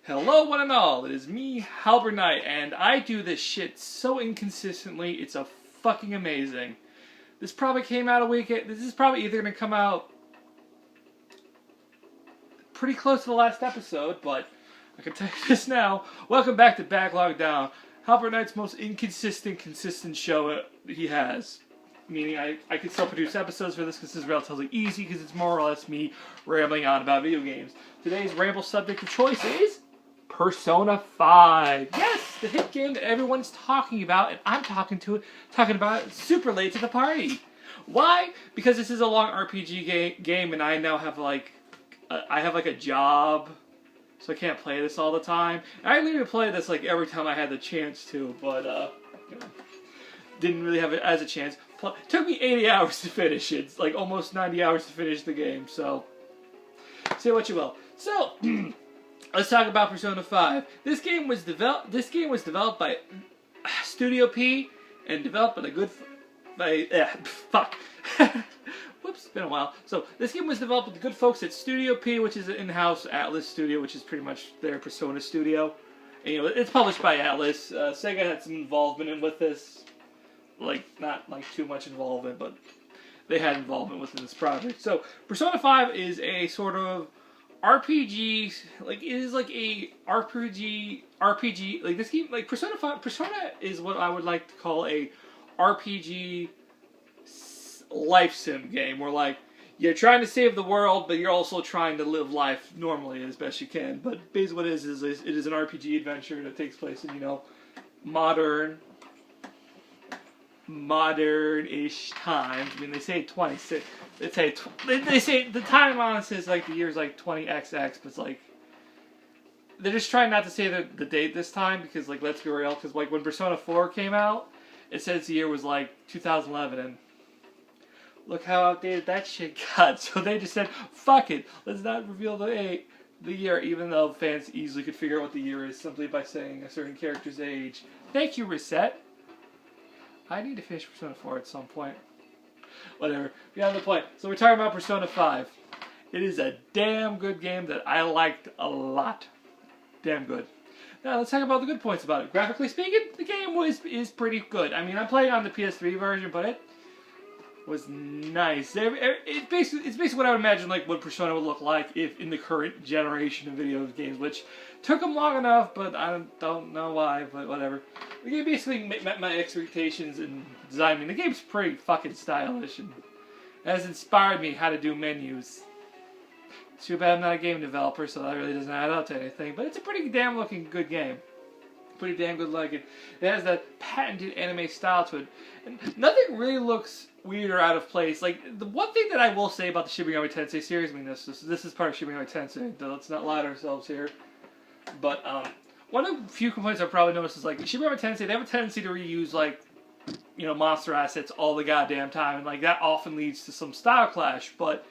Hello one and all, it is me, Halbert Knight, and I do this shit so inconsistently, it's a fucking amazing. This probably came out a week, this is probably either going to come out pretty close to the last episode, but I can tell you this now. Welcome back to Backlog Down, Halbert Knight's most consistent show he has. Meaning I could still produce episodes for this because this is relatively easy because it's more or less me rambling on about video games. Today's ramble subject of choice is Persona 5. Yes, the hit game that everyone's talking about, and I'm talking about it super late to the party. Why? Because this is a long RPG game, and I now have a job, so I can't play this all the time. And I literally play this like every time I had the chance to, but didn't really have it as a chance. It took me 80 hours to finish it. It's like almost 90 hours to finish the game, so say what you will. So let's talk about Persona 5. This game was developed by Studio P and developed by whoops, been a while. So this game was developed with the good folks at Studio P, which is an in-house Atlas studio, which is pretty much their Persona studio. And, it's published by Atlas. Sega had some involvement with this. Not too much involvement, but they had involvement within this project. So, Persona 5 is a sort of RPG, this game, Persona is what I would like to call a RPG life sim game, where, you're trying to save the world, but you're also trying to live life normally as best you can. But basically what it is it is an RPG adventure that takes place in, modern-ish times. I mean, they say 26. They say the time on it says the year's 20XX, but it's they're just trying not to say the date this time because let's be real. Because when Persona 4 came out, it says the year was 2011, and look how outdated that shit got. So they just said, fuck it, let's not reveal the year, even though fans easily could figure out what the year is simply by saying a certain character's age. Thank you, Reset. I need to finish Persona 4 at some point. Whatever. Beyond the point. So we're talking about Persona 5. It is a damn good game that I liked a lot. Damn good. Now let's talk about the good points about it. Graphically speaking, the game is pretty good. I mean, I'm playing on the PS3 version, but it was nice. It's basically what I would imagine what Persona would look like if in the current generation of video games, which took them long enough, but I don't know why, but whatever. The game basically met my expectations in design. I mean, the game's pretty fucking stylish and has inspired me how to do menus. It's too bad I'm not a game developer, so that really doesn't add up to anything, but it's a pretty damn looking good game. Pretty damn good looking. It has that patented anime style to it, and nothing really looks weird or out of place. The one thing that I will say about the Shin Megami Tensei series, I mean, this is part of Shin Megami Tensei, let's not lie to ourselves here, but one of the few complaints I've probably noticed is Shin Megami Tensei, they have a tendency to reuse monster assets all the goddamn time, and that often leads to some style clash. But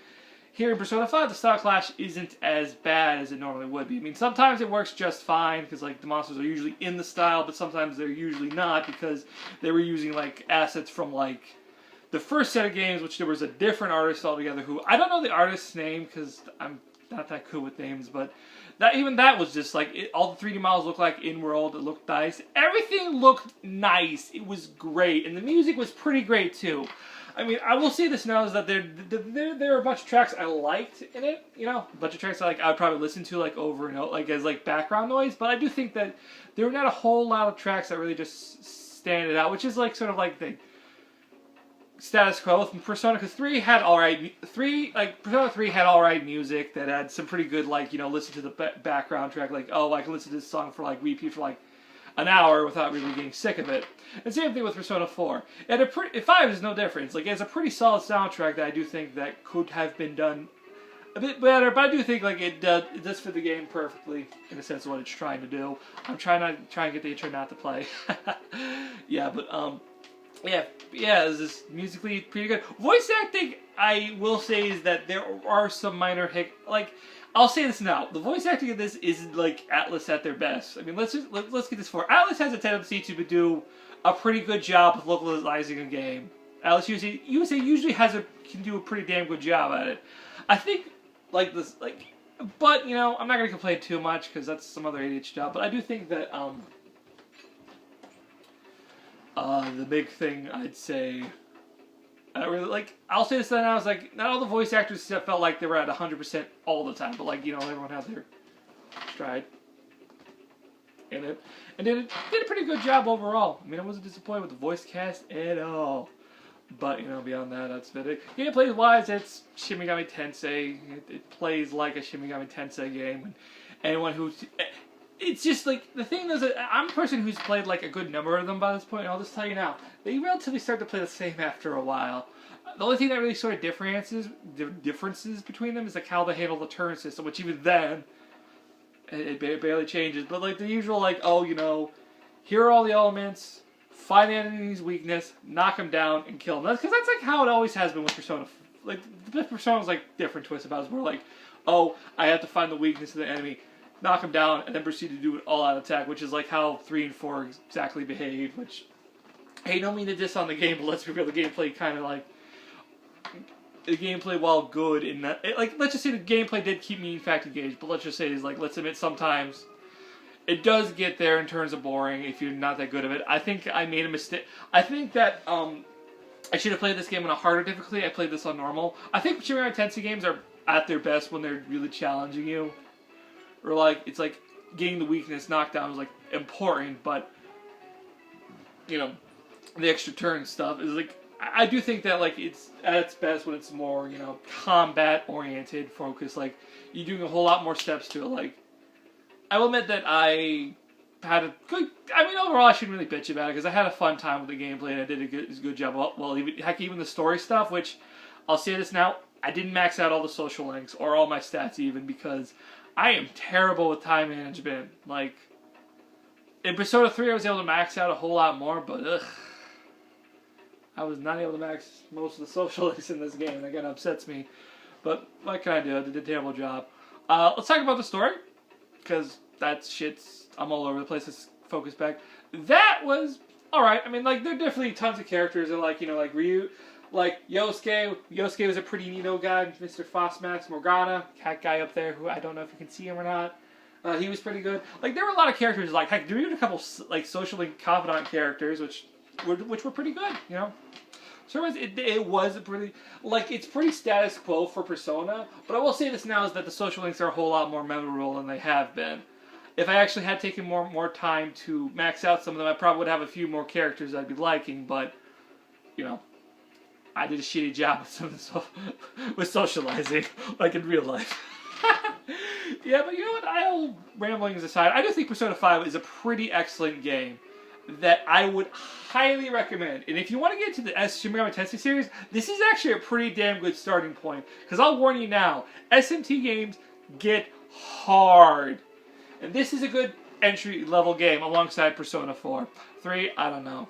here in Persona 5, the style clash isn't as bad as it normally would be. I mean, sometimes it works just fine because the monsters are usually in the style, but sometimes they're usually not because they were using assets from the first set of games, which there was a different artist altogether who I don't know the artist's name because I'm not that cool with names, but that was just all the 3D models looked in world. It looked nice. Everything looked nice. It was great, and the music was pretty great too. I mean, I will say this now is that there are a bunch of tracks I liked in it. A bunch of tracks that I would probably listen to over and over, as background noise. But I do think that there were not a whole lot of tracks that really just stand out, which is sort of the status quo with Persona, because Persona 3 had alright music that had some pretty good listen to the background track, I can listen to this song for repeat for an hour without really getting sick of it. And same thing with Persona 4. And 5 is no difference. It has a pretty solid soundtrack that I do think that could have been done a bit better, but I do think it does fit the game perfectly in the sense of what it's trying to do. I'm trying to get the intro not to play. Yeah, but Yeah, this is musically pretty good. Voice acting, I will say, is that there are some minor I'll say this now. The voice acting of this isn't Atlas at their best. I mean, let's get this for. Atlas has a tendency to do a pretty good job with localizing a game. Atlas usually can do a pretty damn good job at it. I think But, you know, I'm not going to complain too much because that's some other ADHD job. But I do think that the big thing I'd say, I really like. I'll say this then. I was like, not all the voice actors felt like they were at 100% all the time, but like, you know, everyone had their stride in it, and did a pretty good job overall. I mean, I wasn't disappointed with the voice cast at all. But, you know, beyond that, that's it. Gameplay wise, it's Shin Megami Tensei. It plays like a Shin Megami Tensei game. And anyone who, it's just like, the thing is that I'm a person who's played like a good number of them by this point, and I'll just tell you now, they relatively start to play the same after a while. The only thing that really sort of differences between them is like how they handle the turn system, which even then, it barely changes. But like the usual, like, oh, you know, here are all the elements, find the enemy's weakness, knock him down, and kill him. Because that's like how it always has been with Persona. Like, the Persona's like different twists about it. It's more like, oh, I have to find the weakness of the enemy, knock him down, and then proceed to do an all-out attack, which is like how 3 and 4 exactly behave, which, hey, no mean to diss on the game, but let's be real, the gameplay kind of like, the gameplay, while good in that, like, let's just say the gameplay did keep me in fact engaged, but let's just say is like, let's admit sometimes it does get there in terms of boring if you're not that good of it. I think I made a mistake. I think that I should have played this game on a harder difficulty. I played this on normal. I think Shin Megami Tensei games are at their best when they're really challenging you. Or like, it's like getting the weakness knockdown is like important, but you know, the extra turn stuff is like, I do think that like it's at its best when it's more, you know, combat oriented focus. Like, you're doing a whole lot more steps to it. Like, I will admit that I had a good, I mean, overall I shouldn't really bitch about it because I had a fun time with the gameplay and I did a good job. Well, even the story stuff, which I'll say this now, I didn't max out all the social links or all my stats even because I am terrible with time management. Like, in Persona 3 I was able to max out a whole lot more, but ugh, I was not able to max most of the social links in this game, and again, it upsets me. But what can I do? I did a terrible job. Let's talk about the story, because that shit's, I'm all over the place. Let's focus back. That was alright. I mean, like, there are definitely tons of characters, and like, you know, like Ryu, like Yosuke. Yosuke was a pretty neato guy. Mr. Fosmax, Morgana, cat guy up there, who I don't know if you can see him or not. He was pretty good. Like, there were a lot of characters, like, heck, there were even a couple, like, socially confidant characters, which were pretty good, you know? So it was a pretty, like, it's pretty status quo for Persona, but I will say this now is that the social links are a whole lot more memorable than they have been. If I actually had taken more time to max out some of them, I probably would have a few more characters I'd be liking, but, you know, I did a shitty job with some of the with socializing, like in real life. Yeah, but you know what, all ramblings aside, I do think Persona 5 is a pretty excellent game that I would highly recommend. And if you want to get into the Shin Megami Tensei series, this is actually a pretty damn good starting point. Because I'll warn you now, SMT games get hard. And this is a good entry-level game alongside Persona 4. 3, I don't know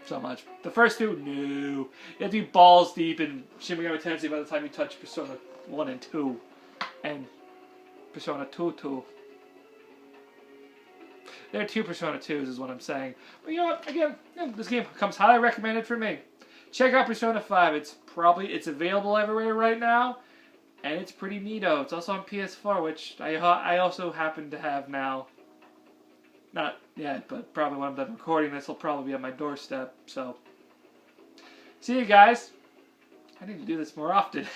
so much. The first two, no. You have to be balls deep in Shin Megami Tensei by the time you touch Persona 1 and 2. And Persona 2. There are 2 Persona 2s is what I'm saying. But you know what, again, this game comes highly recommended for me. Check out Persona 5. It's available everywhere right now. And it's pretty neato. It's also on PS4, which I also happen to have now. Not yet, but probably when I'm done recording this, will probably be at my doorstep. So, see you guys. I need to do this more often.